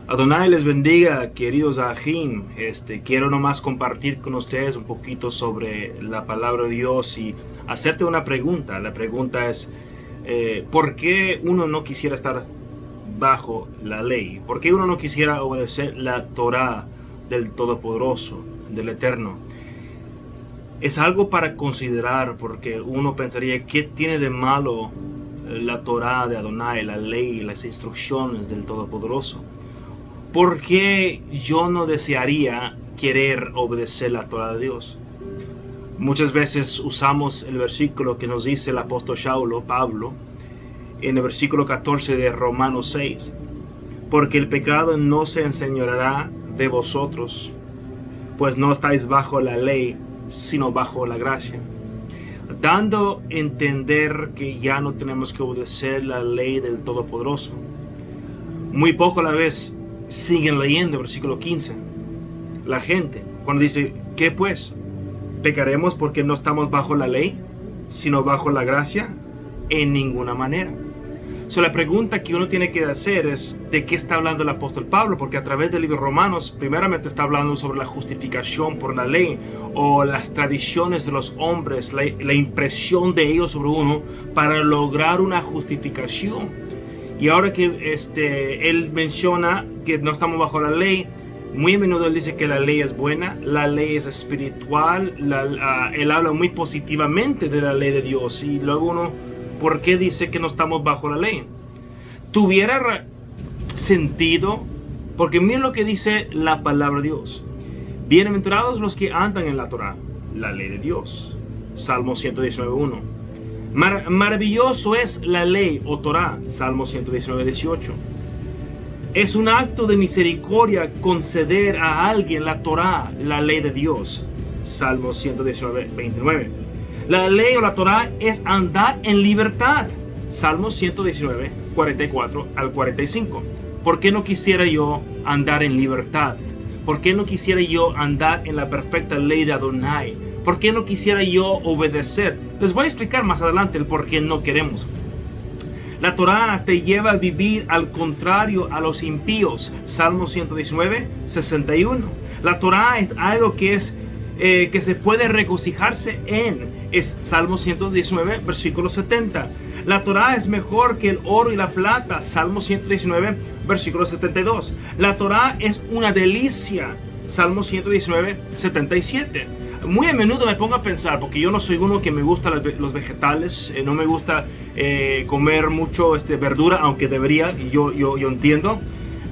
Adonai les bendiga, queridos Ajim. Quiero nomás compartir con ustedes un poquito sobre la palabra de Dios y hacerte una pregunta. La pregunta es, ¿por qué uno no quisiera estar bajo la ley? ¿Por qué uno no quisiera obedecer la Torá del Todopoderoso, del Eterno? Es algo para considerar, porque uno pensaría, ¿qué tiene de malo la Torá de Adonai, la ley, las instrucciones del Todopoderoso? ¿Por qué yo no desearía querer obedecer la Torá de Dios? Muchas veces usamos el versículo que nos dice el apóstol Pablo, en el versículo 14 de Romanos 6. Porque el pecado no se enseñoreará de vosotros, pues no estáis bajo la ley, sino bajo la gracia. Dando a entender que ya no tenemos que obedecer la ley del Todopoderoso. Muy poco a la vez siguen leyendo el versículo 15. La gente, cuando dice, ¿qué pues? ¿Pecaremos porque no estamos bajo la ley, sino bajo la gracia? En ninguna manera. La pregunta que uno tiene que hacer es, ¿de qué está hablando el apóstol Pablo? Porque a través del libro de Romanos, primeramente está hablando sobre la justificación por la ley, o las tradiciones de los hombres, la impresión de ellos sobre uno, para lograr una justificación. Y ahora que él menciona que no estamos bajo la ley, muy a menudo él dice que la ley es buena, la ley es espiritual, él habla muy positivamente de la ley de Dios. Y luego uno, ¿por qué dice que no estamos bajo la ley? Tuviera sentido, porque miren lo que dice la palabra de Dios. Bienaventurados los que andan en la Torá, la ley de Dios. Salmo 119:1. Maravilloso es la ley o Torá, Salmo 119:18. Es un acto de misericordia conceder a alguien la Torá, la ley de Dios, Salmo 119:29. La ley o la Torá es andar en libertad, Salmo 119:44 al 45. ¿Por qué no quisiera yo andar en libertad? ¿Por qué no quisiera yo andar en la perfecta ley de Adonai? ¿Por qué no quisiera yo obedecer? Les voy a explicar más adelante el por qué no queremos. La Torá te lleva a vivir al contrario a los impíos. Salmo 119:61. La Torá es algo que se puede regocijarse en. Es Salmo 119, versículo 70. La Torá es mejor que el oro y la plata. Salmo 119, versículo 72. La Torá es una delicia. Salmo 119, 77. Muy a menudo me pongo a pensar, porque yo no soy uno que me gusta los vegetales, no me gusta comer mucho verdura, aunque debería, yo entiendo.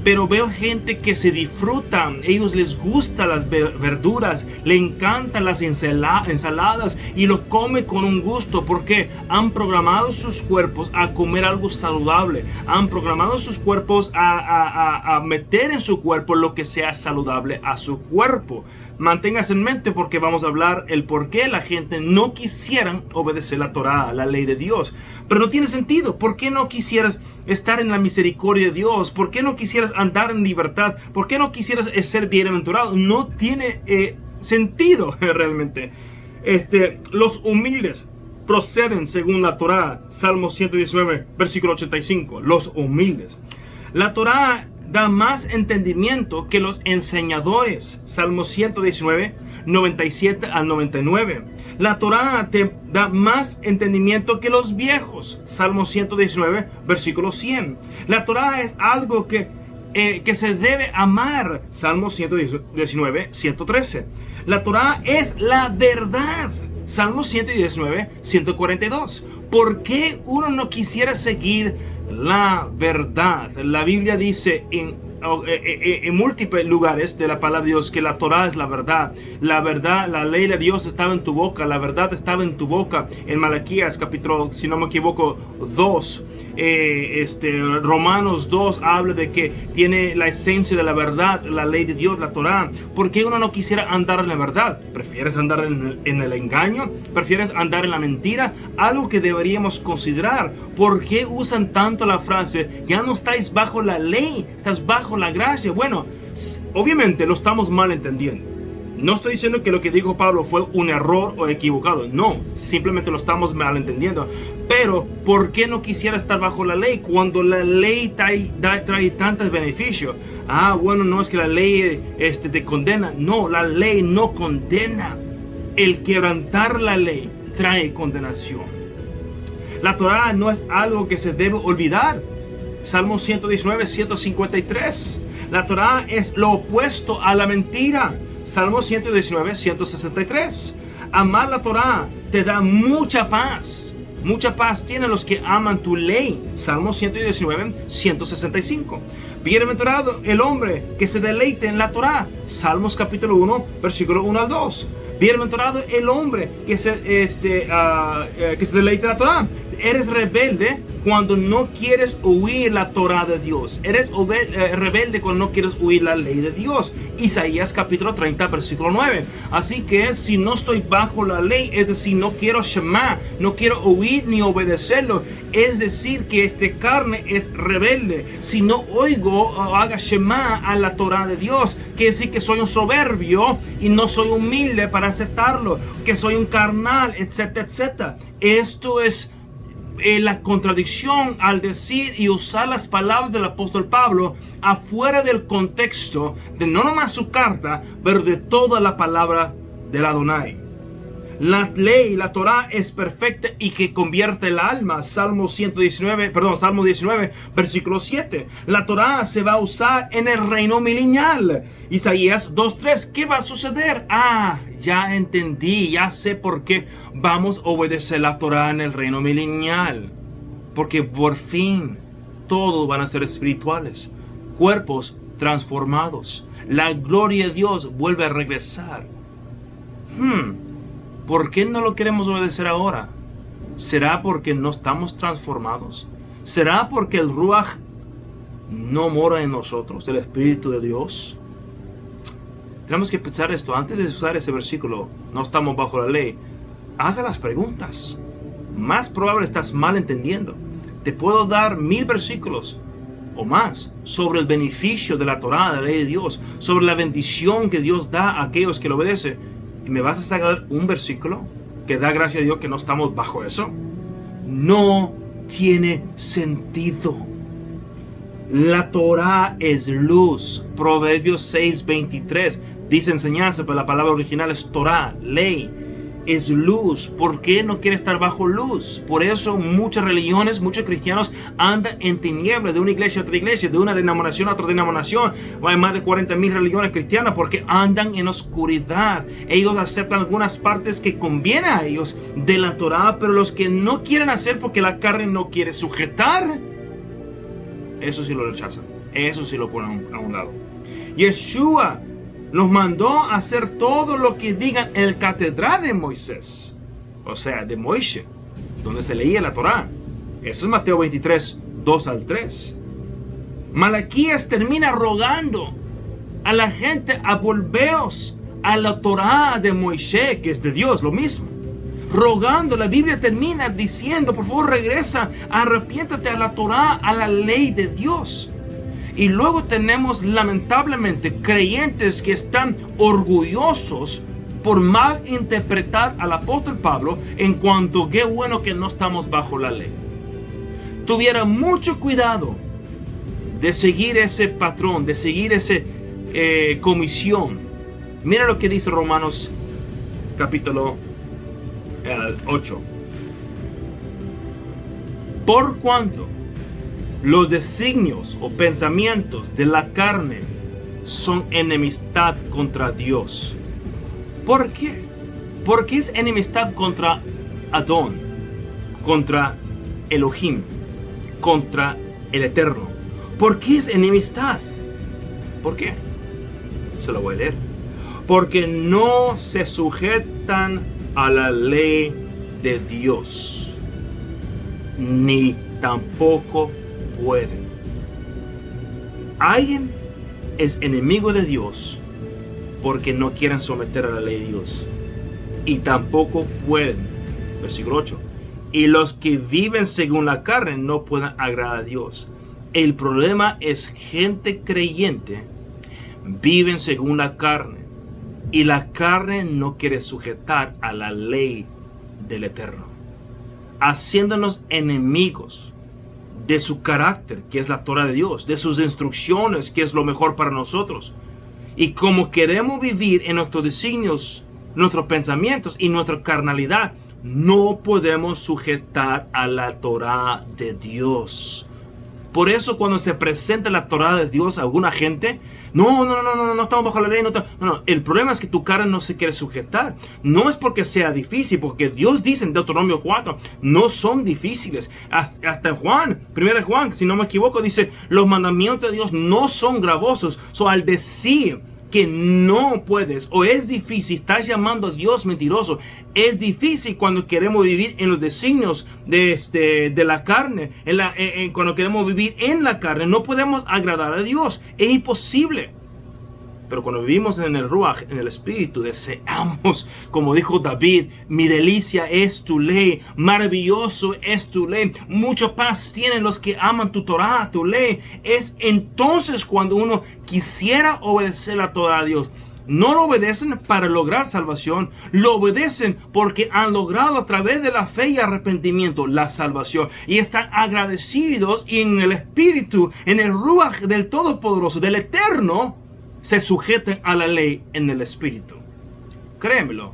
Pero veo gente que se disfrutan, ellos les gustan las verduras, le encantan las ensaladas y lo come con un gusto porque han programado sus cuerpos a comer algo saludable, han programado sus cuerpos a meter en su cuerpo lo que sea saludable a su cuerpo. Manténgase en mente porque vamos a hablar el por qué la gente no quisiera obedecer la Torá, la ley de Dios. Pero no tiene sentido. ¿Por qué no quisieras estar en la misericordia de Dios? ¿Por qué no quisieras andar en libertad? ¿Por qué no quisieras ser bienaventurado? No tiene sentido realmente. Los humildes proceden según la Torá. Salmo 119, versículo 85. Los humildes. La Torá da más entendimiento que los enseñadores. Salmo 119, 97 al 99. La Torá te da más entendimiento que los viejos. Salmo 119, versículo 100. La Torá es algo que se debe amar. Salmo 119, 113. La Torá es la verdad. Salmo 119, 142. ¿Por qué uno no quisiera seguir la verdad? La Biblia dice en múltiples lugares de la palabra de Dios que la Torá es la verdad. La verdad, la ley de Dios estaba en tu boca, la verdad estaba en tu boca. En Malaquías capítulo, si no me equivoco, 2. Romanos 2 habla de que tiene la esencia de la verdad, la ley de Dios, la Torá. ¿Por qué uno no quisiera andar en la verdad? ¿Prefieres andar en el engaño? ¿Prefieres andar en la mentira? Algo que deberíamos considerar. ¿Por qué usan tanto la frase, ya no estáis bajo la ley, estás bajo la gracia? Bueno, obviamente lo estamos mal entendiendo. No estoy diciendo que lo que dijo Pablo fue un error o equivocado. No, simplemente lo estamos malentendiendo. Pero, ¿por qué no quisiera estar bajo la ley cuando la ley trae tantos beneficios? Bueno, no es que la ley te condena. No, la ley no condena. El quebrantar la ley trae condenación. La Torá no es algo que se debe olvidar. Salmo 119, 153. La Torá es lo opuesto a la mentira. Salmo 119, 163. Amar la Torá te da mucha paz. Mucha paz tienen los que aman tu ley. Salmo 119, 165. Bienaventurado el hombre que se deleite en la Torá. Salmos capítulo 1, versículo 1 al 2. Bienaventurado el hombre que se deleite en la Torá. Eres rebelde cuando no quieres oír la Torá de Dios. Eres rebelde cuando no quieres oír la ley de Dios. Isaías capítulo 30, versículo 9. Así que si no estoy bajo la ley, es decir, no quiero Shema, no quiero oír ni obedecerlo, es decir, que carne es rebelde. Si no oigo o haga Shema a la Torá de Dios, quiere decir que soy un soberbio y no soy humilde para aceptarlo, que soy un carnal, etcétera, etcétera. Esto es la contradicción al decir y usar las palabras del apóstol Pablo afuera del contexto de no nomás su carta, pero de toda la palabra del Adonai. La ley, la Torá es perfecta y que convierte el alma. Salmo 19, versículo 7. La Torá se va a usar en el reino milenial. Isaías 2:3. ¿Qué va a suceder? Ya entendí, ya sé por qué vamos a obedecer la Torá en el reino milenial. Porque por fin todos van a ser espirituales, cuerpos transformados. La gloria de Dios vuelve a regresar. ¿Por qué no lo queremos obedecer ahora? ¿Será porque no estamos transformados? ¿Será porque el Ruach no mora en nosotros, el Espíritu de Dios? Tenemos que pensar esto. Antes de usar ese versículo, no estamos bajo la ley. Haga las preguntas. Más probable estás mal entendiendo. Te puedo dar 1000 versículos o más sobre el beneficio de la Torá, de la ley de Dios, sobre la bendición que Dios da a aquellos que lo obedecen. ¿Y me vas a sacar un versículo que da gracia a Dios que no estamos bajo eso? No tiene sentido. La Torá es luz. Proverbios 6:23 dice enseñanza, pero la palabra original es Torá, ley. Es luz. ¿Por qué no quiere estar bajo luz? Por eso muchas religiones, muchos cristianos andan en tinieblas de una iglesia a otra iglesia, de una denominación a otra denominación. Hay más de 40,000 religiones cristianas porque andan en oscuridad. Ellos aceptan algunas partes que convienen a ellos de la Torá, pero los que no quieren hacer porque la carne no quiere sujetar, eso sí lo rechazan. Eso sí lo ponen a un lado. Yeshua los mandó a hacer todo lo que digan en el catedral de Moisés, o sea, de Moisés, donde se leía la Torá. Eso es Mateo 23, 2 al 3. Malaquías termina rogando a la gente a volveos a la Torá de Moisés, que es de Dios, lo mismo. Rogando, la Biblia termina diciendo, por favor regresa, arrepiéntate a la Torá, a la ley de Dios. Y luego tenemos lamentablemente creyentes que están orgullosos por mal interpretar al apóstol Pablo en cuanto qué bueno que no estamos bajo la ley. Tuviera mucho cuidado de seguir ese patrón, de seguir esa comisión. Mira lo que dice Romanos capítulo 8. Por cuanto los designios o pensamientos de la carne son enemistad contra Dios. ¿Por qué? Porque es enemistad contra Adón, contra Elohim, contra el Eterno. ¿Por qué es enemistad? ¿Por qué? Se lo voy a leer. Porque no se sujetan a la ley de Dios, ni tampoco pueden. Alguien es enemigo de Dios porque no quieren someter a la ley de Dios, y tampoco pueden. Versículo 8. Y los que viven según la carne no pueden agradar a Dios. El problema es gente creyente viven según la carne, Y la carne no quiere sujetar a la ley del Eterno, haciéndonos enemigos de su carácter, que es la Torah de Dios, de sus instrucciones, que es lo mejor para nosotros. Y como queremos vivir en nuestros designios, nuestros pensamientos y nuestra carnalidad, no podemos sujetar a la Torah de Dios. Por eso cuando se presenta la Torah de Dios a alguna gente, no estamos bajo la ley. No. El problema es que tu carne no se quiere sujetar. No es porque sea difícil, porque Dios dice en Deuteronomio 4, no son difíciles. Hasta en Juan, 1 Juan, si no me equivoco, dice, los mandamientos de Dios no son gravosos. Al decir que no puedes o es difícil, estás llamando a Dios mentiroso. Es difícil cuando queremos vivir en los designios de la carne, cuando queremos vivir en la carne, no podemos agradar a Dios, es imposible. Pero cuando vivimos en el Ruach, en el Espíritu, deseamos, como dijo David, mi delicia es tu ley, maravilloso es tu ley, mucha paz tienen los que aman tu Torah, tu ley. Es entonces cuando uno quisiera obedecer la Torah a Dios. No lo obedecen para lograr salvación, lo obedecen porque han logrado a través de la fe y arrepentimiento la salvación. Y están agradecidos y en el Espíritu, en el Ruach del Todopoderoso, del Eterno, se sujeten a la ley en el Espíritu. Créemelo,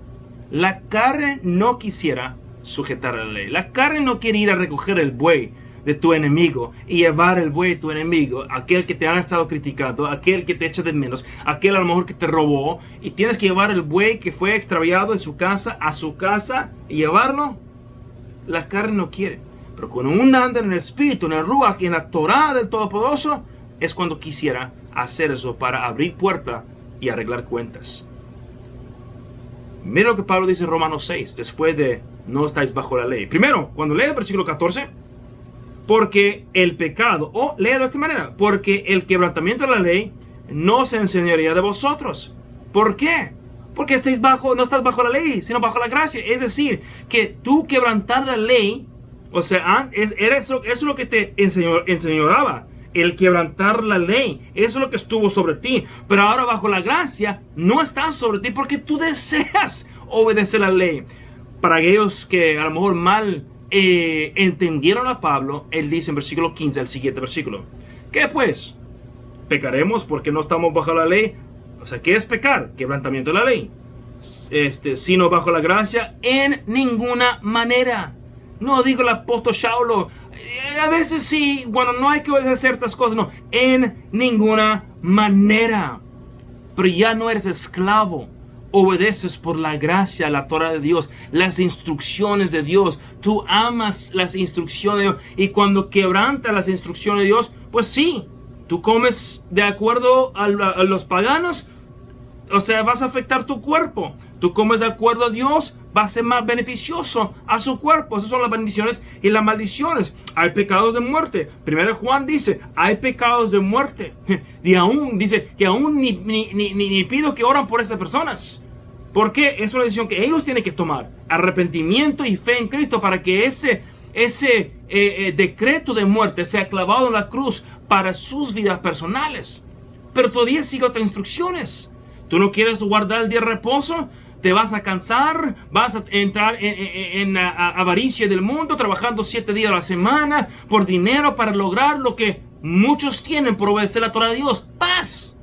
la carne no quisiera sujetar a la ley. La carne no quiere ir a recoger el buey de tu enemigo y llevar el buey de tu enemigo, aquel que te han estado criticando, aquel que te echa de menos, aquel a lo mejor que te robó, y tienes que llevar el buey que fue extraviado de su casa a su casa y llevarlo. La carne no quiere. Pero cuando uno anda en el Espíritu, en el Ruach, en la Torah del Todopoderoso, es cuando quisiera hacer eso para abrir puerta y arreglar cuentas. Mira lo que Pablo dice en Romanos 6, después de no estáis bajo la ley. Primero, cuando lee el versículo 14, porque el pecado, o léelo de esta manera, porque el quebrantamiento de la ley no se enseñaría de vosotros. ¿Por qué? Porque no estás bajo la ley, sino bajo la gracia. Es decir, que tú quebrantar la ley, o sea, eso es lo que te enseñoraba. El quebrantar la ley, eso es lo que estuvo sobre ti. Pero ahora bajo la gracia no está sobre ti porque tú deseas obedecer la ley. Para aquellos que a lo mejor mal entendieron a Pablo, él dice en versículo 15, el siguiente versículo: ¿qué pues? ¿Pecaremos porque no estamos bajo la ley? O sea, ¿qué es pecar? Quebrantamiento de la ley. Sino bajo la gracia, en ninguna manera. No digo el apóstol Saulo, a veces sí, cuando no hay que obedecer ciertas cosas, no, en ninguna manera. Pero ya no eres esclavo, obedeces por la gracia, la Torah de Dios, las instrucciones de Dios. Tú amas las instrucciones de Dios, y cuando quebrantas las instrucciones de Dios, pues sí, tú comes de acuerdo a los paganos, o sea, vas a afectar tu cuerpo. Tú comes de acuerdo a Dios, va a ser más beneficioso a su cuerpo. Esas son las bendiciones y las maldiciones. Hay pecados de muerte. 1 Juan dice, hay pecados de muerte. Y aún dice que aún ni pido que oran por esas personas. ¿Por qué? Es una decisión que ellos tienen que tomar. Arrepentimiento y fe en Cristo para que ese decreto de muerte sea clavado en la cruz para sus vidas personales. Pero todavía sigue otras instrucciones. ¿Tú no quieres guardar el día de reposo? Te vas a cansar, vas a entrar en avaricia del mundo, trabajando 7 días a la semana por dinero para lograr lo que muchos tienen por obedecer la Torah de Dios: paz.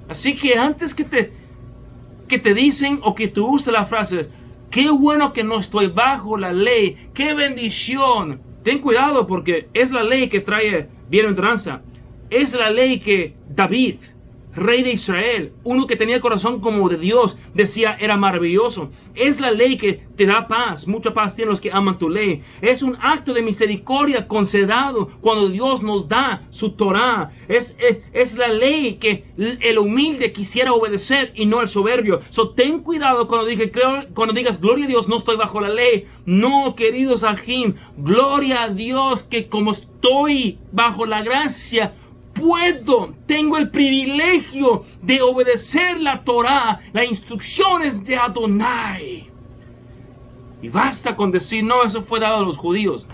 Así que antes que te dicen o que tú uses la frase, qué bueno que no estoy bajo la ley, qué bendición, ten cuidado, porque es la ley que trae bienaventuranza. Es la ley que David, rey de Israel, uno que tenía el corazón como de Dios, decía era maravilloso. Es la ley que te da paz. Mucha paz tienen los que aman tu ley. Es un acto de misericordia concedido cuando Dios nos da su Torah. Es la ley que el humilde quisiera obedecer y no el soberbio. Ten cuidado cuando digas gloria a Dios, no estoy bajo la ley. No, queridos Ajim, gloria a Dios que como estoy bajo la gracia, tengo el privilegio de obedecer la Torah, las instrucciones de Adonai. Y basta con decir, no, eso fue dado a los judíos.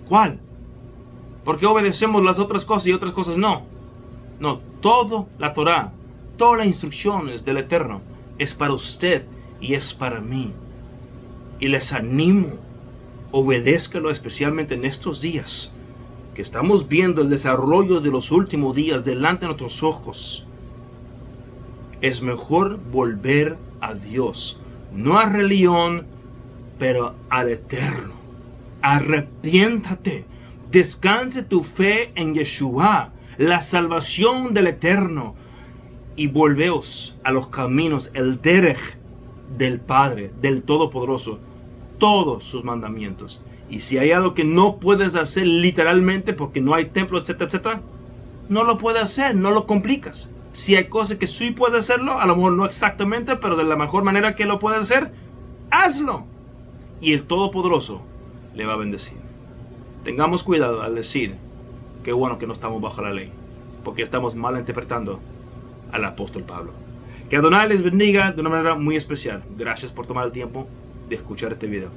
¿Cuál? Porque obedecemos las otras cosas y otras cosas no. No, toda la Torah, todas las instrucciones del Eterno es para usted y es para mí. Y les animo, obedézcalo especialmente en estos días, que estamos viendo el desarrollo de los últimos días delante de nuestros ojos. Es mejor volver a Dios, no a religión, pero al Eterno. Arrepiéntate, descanse tu fe en Yeshua, la salvación del Eterno, y volveos a los caminos, el derech del Padre, del Todopoderoso, todos sus mandamientos. Y si hay algo que no puedes hacer literalmente porque no hay templo, etcétera, etcétera, no lo puedes hacer, no lo complicas. Si hay cosas que sí puedes hacerlo, a lo mejor no exactamente, pero de la mejor manera que lo puedes hacer, hazlo. Y el Todopoderoso le va a bendecir. Tengamos cuidado al decir que bueno que no estamos bajo la ley, porque estamos mal interpretando al apóstol Pablo. Que Adonai les bendiga de una manera muy especial. Gracias por tomar el tiempo de escuchar este video.